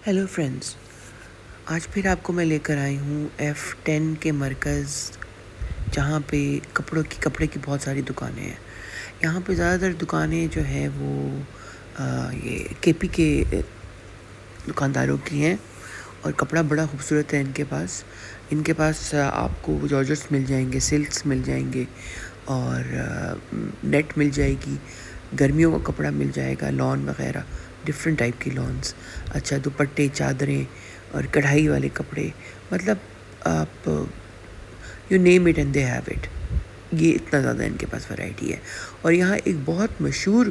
Hello friends, آج پھر آپ کو میں لے کر آئی ہوں F10 کے مرکز، جہاں پہ کپڑے کی بہت ساری دکانیں ہیں. یہاں پہ زیادہ تر دکانیں جو ہیں وہ یہ کے پی کے دکانداروں کی ہیں، اور کپڑا بڑا خوبصورت ہے ان کے پاس آپ کو جارجٹس مل جائیں گے، سلکس مل جائیں گے، اور نیٹ مل جائے گی، گرمیوں کا کپڑا مل جائے گا، لان وغیرہ، ڈفرینٹ ٹائپ کی لانس، اچھا دوپٹے، چادریں اور کڑھائی والے کپڑے. مطلب آپ you name it and they have it. یہ اتنا زیادہ ان کے پاس ورائٹی ہے. اور یہاں ایک بہت مشہور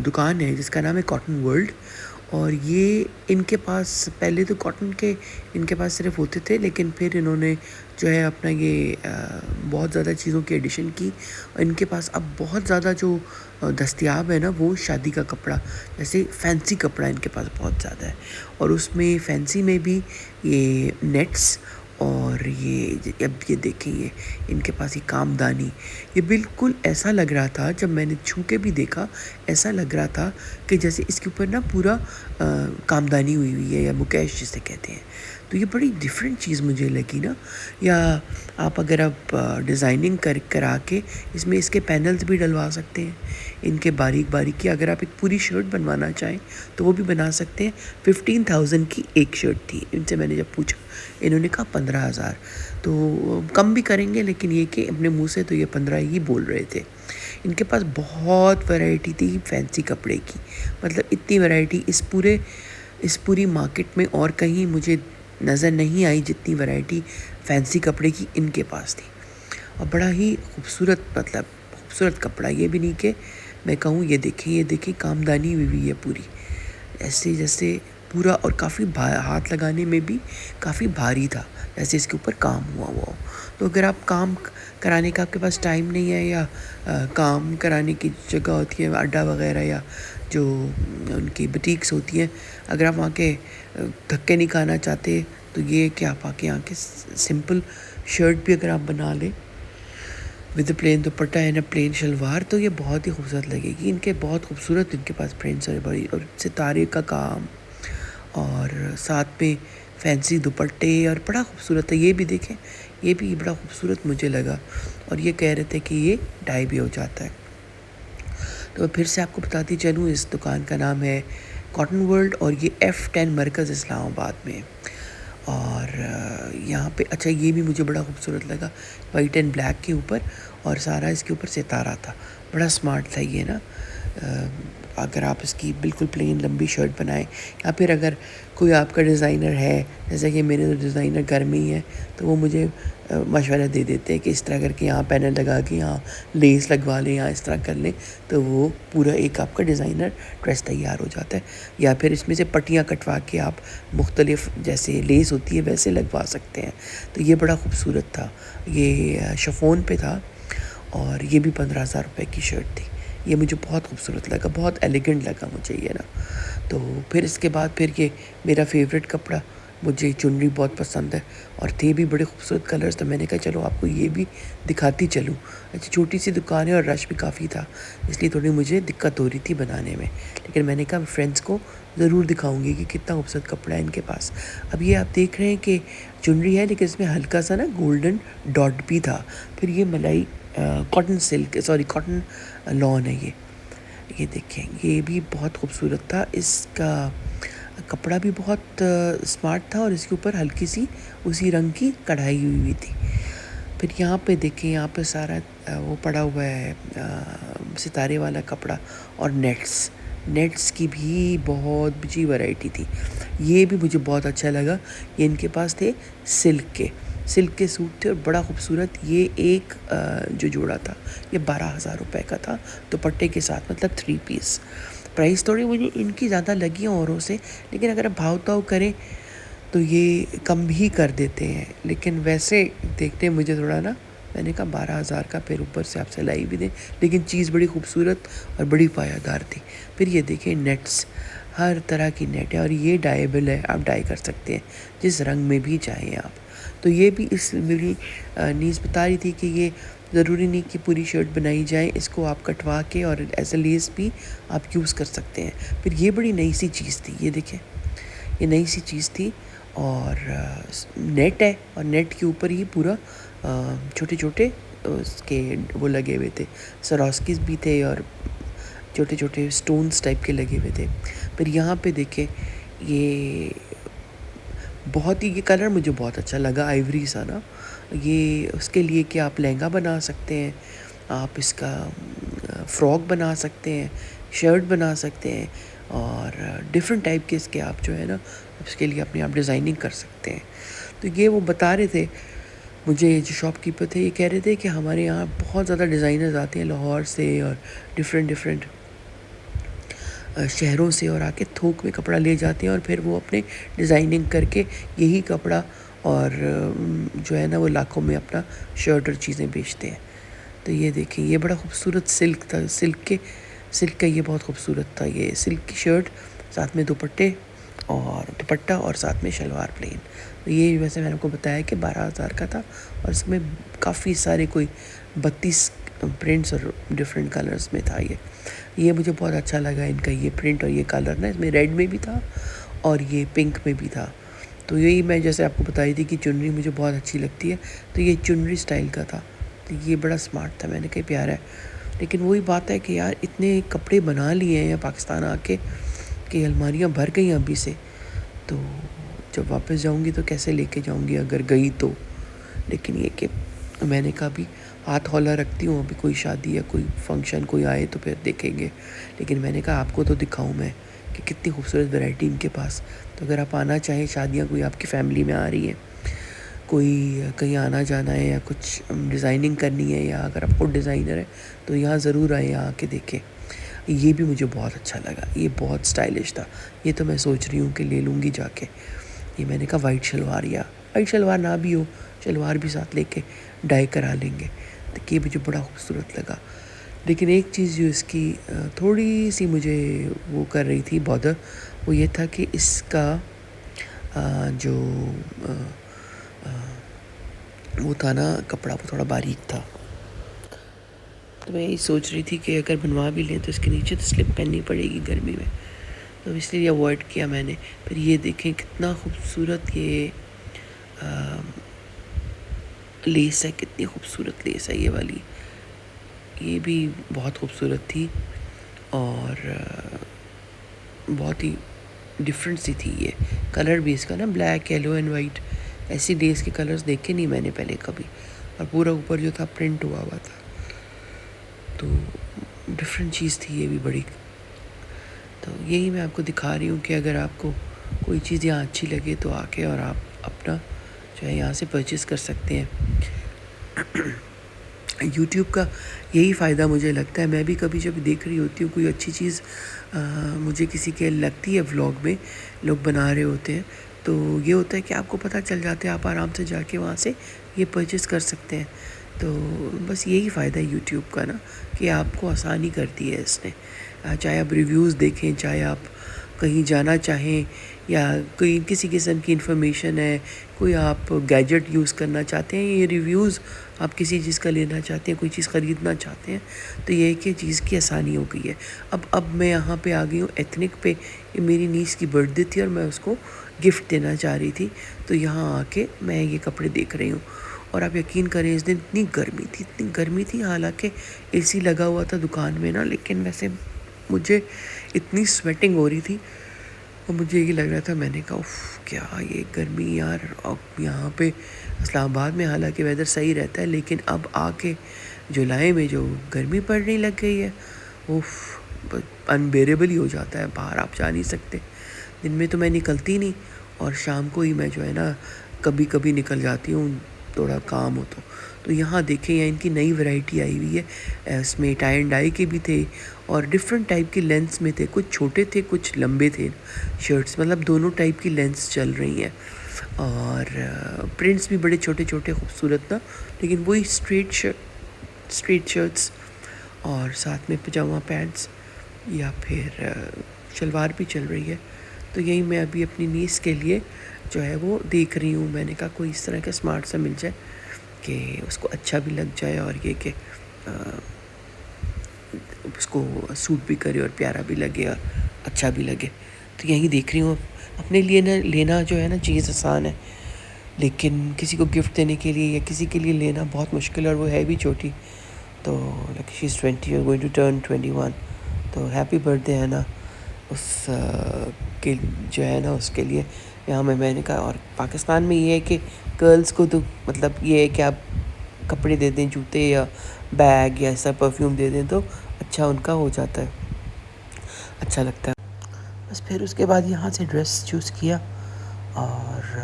دکان ہے جس کا نام ہے کاٹن ورلڈ. اور یہ ان کے پاس پہلے تو کاٹن کے ان کے پاس صرف ہوتے تھے، لیکن پھر انہوں نے جو ہے اپنا یہ بہت زیادہ چیزوں کی ایڈیشن کی. ان کے پاس اب بہت زیادہ جو دستیاب ہے نا، وہ شادی کا کپڑا، جیسے فینسی کپڑا ان کے پاس بہت زیادہ ہے. اور اس میں فینسی میں بھی یہ نیٹس، اور اب یہ دیکھیں، ان کے پاس یہ کامدانی، یہ بالکل ایسا لگ رہا تھا جب میں نے چھو کے بھی دیکھا، ایسا لگ رہا تھا کہ جیسے اس کے اوپر نا پورا کامدانی ہوئی ہے، یا مکیش جسے کہتے ہیں. تو یہ بڑی ڈفرینٹ چیز مجھے لگی نا. یا اگر آپ ڈیزائننگ کرا کے اس کے پینلز بھی ڈلوا سکتے ہیں، ان کے باریک کی. اگر آپ ایک پوری شرٹ بنوانا چاہیں تو وہ بھی بنا سکتے ہیں. 15,000 کی ایک شرٹ تھی. ان سے میں نے جب پوچھا، انہوں نے کہا 15,000. تو کم بھی کریں گے، لیکن یہ کہ اپنے منہ سے تو یہ 15 ہی بول رہے تھے. ان کے پاس بہت ورائٹی تھی فینسی کپڑے کی. مطلب اتنی ورائٹی اس پوری مارکیٹ میں اور کہیں مجھے نظر نہیں آئی جتنی ورائٹی فینسی کپڑے کی ان کے پاس تھی. اور بڑا ہی خوبصورت کپڑا. یہ بھی نہیں کہ میں کہوں یہ دیکھیں کامدانی ہوئی ہے پوری، ایسے جیسے پورا. اور کافی ہاتھ لگانے میں بھی کافی بھاری تھا، جیسے اس کے اوپر کام ہوا ہو. تو اگر آپ کام کرانے کا آپ کے پاس ٹائم نہیں ہے، یا کام کرانے کی جگہ ہوتی ہے اڈا وغیرہ، یا جو ان کی بٹیکس ہوتی ہیں، اگر آپ وہاں کے دھکے نہیں کھانا چاہتے، تو یہ کہ آپ یہاں کے سمپل شرٹ بھی اگر آپ بنا لیں with plain dupatta and plain shalwar, تو یہ بہت ہی خوبصورت لگے گی. ان کے بہت خوبصورت ان کے پاس پرنٹس اور بڑی، اور ستارے کا کام، اور ساتھ میں فینسی دوپٹے، اور بڑا خوبصورت ہے. یہ بھی دیکھیں، یہ بھی بڑا خوبصورت مجھے لگا. اور یہ کہہ رہے تھے کہ یہ ڈائی بھی ہو جاتا ہے. تو پھر سے آپ کو بتاتی چلوں، اس دکان کا نام ہے کاٹن ورلڈ، اور یہ F10 مرکز اسلام آباد میں. اور یہاں پہ اچھا یہ بھی مجھے بڑا خوبصورت لگا، وائٹ اینڈ بلیک کے اوپر، اور سارا اس کے اوپر ستارہ تھا. بڑا سمارٹ تھا یہ نا. اگر آپ اس کی بالکل پلین لمبی شرٹ بنائیں، یا پھر اگر کوئی آپ کا ڈیزائنر ہے، جیسے کہ میرے ڈیزائنر گھر میں ہی ہے، تو وہ مجھے مشورہ دے دیتے ہیں کہ اس طرح کر کے یہاں پینل لگا کے یہاں لیس لگوا لیں، یا اس طرح کر لیں، تو وہ پورا ایک آپ کا ڈیزائنر ڈریس تیار ہو جاتا ہے. یا پھر اس میں سے پٹیاں کٹوا کے آپ مختلف جیسے لیس ہوتی ہے ویسے لگوا سکتے ہیں. تو یہ بڑا خوبصورت تھا. یہ شفون پہ تھا، اور یہ بھی 15,000 روپے کی شرٹ تھی. یہ مجھے بہت خوبصورت لگا، بہت ایلیگنٹ لگا مجھے یہ نا. تو پھر اس کے بعد پھر یہ میرا فیوریٹ کپڑا، مجھے چنری بہت پسند ہے، اور تھے بھی بڑے خوبصورت کلرز. تو میں نے کہا چلو آپ کو یہ بھی دکھاتی چلوں. اچھا چھوٹی سی دکان ہے اور رش بھی کافی تھا، اس لیے تھوڑی مجھے دقت ہو رہی تھی بنانے میں. لیکن میں نے کہا فرینڈس کو ضرور دکھاؤں گی کہ کتنا خوبصورت کپڑا ہے ان کے پاس. اب یہ آپ دیکھ رہے ہیں کہ چنری ہے، لیکن اس میں ہلکا سا نا گولڈن ڈاٹ بھی تھا. پھر یہ ملائی کاٹن لان ہے. یہ دیکھیں، یہ بھی بہت خوبصورت تھا. اس کا کپڑا بھی بہت سمارٹ تھا، اور اس کے اوپر ہلکی سی اسی رنگ کی کڑھائی ہوئی تھی. پھر یہاں پہ دیکھیں، یہاں پہ سارا وہ پڑا ہوا ہے ستارے والا کپڑا، اور نیٹس کی بھی بہت بڑی ورائٹی تھی. یہ بھی مجھے بہت اچھا لگا. یہ ان کے پاس تھے سلک کے سوٹ تھے، اور بڑا خوبصورت. یہ ایک جو جوڑا تھا یہ 12,000 روپے کا تھا دوپٹے کے ساتھ، مطلب 3 پیس. پرائس تھوڑی مجھے ان کی زیادہ لگی ہیں اوروں سے، لیکن اگر آپ بھاؤ تاؤ کریں تو یہ کم بھی کر دیتے ہیں. لیکن ویسے دیکھتے مجھے تھوڑا نا، میں نے کہا 12,000 کا، پھر اوپر سے آپ سلائی بھی دیں، لیکن چیز بڑی خوبصورت اور بڑی پایدار تھی. پھر یہ دیکھیں نیٹس، ہر طرح کی نیٹ ہے، اور یہ ڈائیبل ہے، آپ ڈائی کر سکتے ہیں جس رنگ میں بھی چاہیں آپ. تو یہ بھی اس میری نیز بتا رہی تھی کہ یہ ضروری نہیں کہ پوری شرٹ بنائی جائے، اس کو آپ کٹوا کے اور ایز اے لیس بھی آپ یوز کر سکتے ہیں. پھر یہ بڑی نئی سی چیز تھی. یہ دیکھیں، یہ نئی سی چیز تھی، اور نیٹ ہے، اور نیٹ کے اوپر ہی پورا چھوٹے چھوٹے اس کے وہ لگے ہوئے تھے، سراسکیز بھی تھے اور چھوٹے چھوٹے سٹونز ٹائپ کے لگے ہوئے تھے. پھر یہاں پہ دیکھیں یہ بہت ہی، یہ کلر مجھے بہت اچھا لگا، آئیوری سا نا. یہ اس کے لیے کہ آپ لہنگا بنا سکتے ہیں، آپ اس کا فراک بنا سکتے ہیں، شرٹ بنا سکتے ہیں، اور ڈفرینٹ ٹائپ کے اس کے آپ جو ہے نا اس کے لیے اپنے آپ ڈیزائننگ کر سکتے ہیں. تو یہ وہ بتا رہے تھے مجھے، جو شاپ کیپر تھے، یہ کہہ رہے تھے کہ ہمارے یہاں بہت زیادہ ڈیزائنرز آتے ہیں لاہور سے اور ڈفرینٹ شہروں سے، اور آ کے تھوک میں کپڑا لے جاتے ہیں، اور پھر وہ اپنے ڈیزائننگ کر کے یہی کپڑا اور جو ہے نا وہ لاکھوں میں اپنا شرٹ اور چیزیں بیچتے ہیں. تو یہ دیکھیں، یہ بڑا خوبصورت سلک تھا، سلک کا یہ بہت خوبصورت تھا. یہ سلک کی شرٹ، ساتھ میں دوپٹہ اور ساتھ میں شلوار پلین. تو یہ ویسے میں نے آپ کو بتایا کہ 12,000 کا تھا، اور اس میں کافی سارے کوئی 32 پرنٹس اور ڈفرینٹ کلرز میں تھا. یہ مجھے بہت اچھا لگا ان کا یہ پرنٹ اور یہ کلر نا، اس میں ریڈ میں بھی تھا اور یہ پنک میں بھی تھا. تو یہی میں جیسے آپ کو بتائی تھی کہ چنری مجھے بہت اچھی لگتی ہے، تو یہ چنری سٹائل کا تھا. تو یہ بڑا سمارٹ تھا، میں نے کہا پیارا ہے. لیکن وہی بات ہے کہ یار اتنے کپڑے بنا لیے ہیں پاکستان آ کے کہ الماریاں بھر گئی ابھی سے. تو جب واپس جاؤں گی تو کیسے لے کے جاؤں گی اگر گئی تو. لیکن یہ کہ میں نے کہا ابھی ہاتھ ہولا رکھتی ہوں، ابھی کوئی شادی یا کوئی فنکشن کوئی آئے تو پھر دیکھیں گے. لیکن میں نے کہا آپ کو تو دکھاؤں میں کہ کتنی خوبصورت ویرائٹی ان کے پاس. تو اگر آپ آنا چاہیں، شادیاں کوئی آپ کی فیملی میں آ رہی ہیں، کوئی کہیں آنا جانا ہے یا کچھ ڈیزائننگ کرنی ہے، یا اگر آپ خود ڈیزائنر ہے تو یہاں ضرور آئیں، آ کے دیکھیں. یہ بھی مجھے بہت اچھا لگا، یہ بہت سٹائلش تھا. یہ تو میں سوچ رہی ہوں کہ لے لوں گی جا کے. یہ میں نے کہا وائٹ شلوار، یا وائٹ شلوار نہ بھی ہو، شلوار بھی ساتھ لے کے ڈائی کرا لیں گے. تو یہ مجھے بڑا خوبصورت لگا. لیکن ایک چیز جو اس کی تھوڑی سی مجھے وہ کر رہی تھی بادر، وہ یہ تھا کہ اس کا جو وہ تھا نا کپڑا، وہ تھوڑا باریک تھا. تو میں یہی سوچ رہی تھی کہ اگر بنوا بھی لیں تو اس کے نیچے تو سلپ پہننی پڑے گی گرمی میں، تو اس لیے اوائڈ کیا میں نے. پھر یہ دیکھیں کتنا خوبصورت یہ لیس ہے، کتنی خوبصورت لیس ہے یہ والی. یہ بھی بہت خوبصورت تھی اور بہت ہی ڈفرینٹ سی تھی. یہ کلر بھی اس کا نا بلیک، یلو اینڈ وائٹ، ایسی لیس کے کلرز دیکھے نہیں میں نے پہلے کبھی. اور پورا اوپر جو تھا پرنٹ ہوا ہوا تھا، تو ڈفرینٹ چیز تھی یہ بھی بڑی. تو یہی میں آپ کو دکھا رہی ہوں کہ اگر آپ کو کوئی چیز یہاں اچھی لگے تو آ کے اور آپ اپنا جو ہے یہاں سے پرچیز کر سکتے ہیں. یوٹیوب کا یہی فائدہ مجھے لگتا ہے. میں بھی کبھی جب دیکھ رہی ہوتی ہوں کوئی اچھی چیز مجھے کسی کے لگتی ہے، ولاگ میں لوگ بنا رہے ہوتے ہیں، تو یہ ہوتا ہے کہ آپ کو پتہ چل جاتا ہے، آپ آرام سے جا کے وہاں سے یہ پرچیز کر سکتے ہیں. تو بس یہی فائدہ ہے یوٹیوب کا نا، کہ آپ کو آسانی کر دی ہے اس نے. چاہے آپ ریویوز دیکھیں، چاہے آپ کہیں جانا چاہیں، یا کوئی کسی قسم کی انفارمیشن ہے، کوئی آپ گیجٹ یوز کرنا چاہتے ہیں، یہ ریویوز آپ کسی چیز کا لینا چاہتے ہیں، کوئی چیز خریدنا چاہتے ہیں، تو یہ کہ چیز کی آسانی ہو گئی ہے. اب میں یہاں پہ آ گئی ہوں ایتھنک پہ. یہ میری نیس کی برتھ ڈے تھی اور میں اس کو گفٹ دینا چاہ رہی تھی، تو یہاں آ کے میں یہ کپڑے دیکھ رہی ہوں. اور آپ یقین کریں اس دن اتنی گرمی تھی، حالانکہ اے سی لگا ہوا تھا دکان میں نا، لیکن ویسے مجھے اتنی سویٹنگ ہو رہی تھی اور مجھے یہ لگ رہا تھا، میں نے کہا اف کیا یہ گرمی یار. اب یہاں پہ اسلام آباد میں حالانکہ ویدر صحیح رہتا ہے، لیکن اب آ کے جولائی میں جو گرمی پڑنے لگ گئی ہے، اف انبیریبل ہی ہو جاتا ہے. باہر آپ جا نہیں سکتے. دن میں تو میں نکلتی نہیں، اور شام کو ہی میں جو ہے نا کبھی کبھی نکل جاتی ہوں، تھوڑا کام ہو تو یہاں دیکھیں یہاں ان کی نئی ورائٹی آئی ہوئی ہے. اس میں ٹائی اینڈ ڈائی کے بھی تھے اور ڈفرینٹ ٹائپ کی لینتھس میں تھے. کچھ چھوٹے تھے، کچھ لمبے تھے شرٹس، مطلب دونوں ٹائپ کی لینتھس چل رہی ہیں. اور پرنٹس بھی بڑے چھوٹے چھوٹے خوبصورت نا، لیکن وہی اسٹریٹ شرٹس اور ساتھ میں پجامہ پینٹس یا پھر شلوار بھی چل رہی ہے. تو یہی میں ابھی اپنی نیس کے لیے جو ہے وہ دیکھ رہی ہوں. میں نے کہا کوئی اس طرح کا اسمارٹ سا مل جائے کہ اس کو اچھا بھی لگ جائے، اور یہ کہ اس کو سوٹ بھی کرے اور پیارا بھی لگے اور اچھا بھی لگے. تو یہی دیکھ رہی ہوں. اپنے لیے نا لینا جو ہے نا چیز آسان ہے، لیکن کسی کو گفٹ دینے کے لیے یا کسی کے لیے لینا بہت مشکل ہے، اور وہ ہے بھی چھوٹی. تو like she is 20 going to turn 21. تو ہیپی برتھ ڈے ہے نا اس کے جو ہے نا اس کے لیے. یہاں میں نے کہا، اور پاکستان میں یہ ہے کہ گرلس کو تو مطلب یہ ہے کہ آپ کپڑے دے دیں، جوتے یا بیگ یا ایسا پرفیوم دے دیں تو اچھا ان کا ہو جاتا ہے، اچھا لگتا ہے. بس پھر اس کے بعد یہاں سے ڈریس چوز کیا اور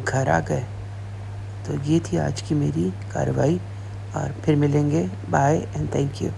گھر آ گئے. تو یہ تھی آج کی میری کارروائی، اور پھر ملیں گے. Bye and thank you.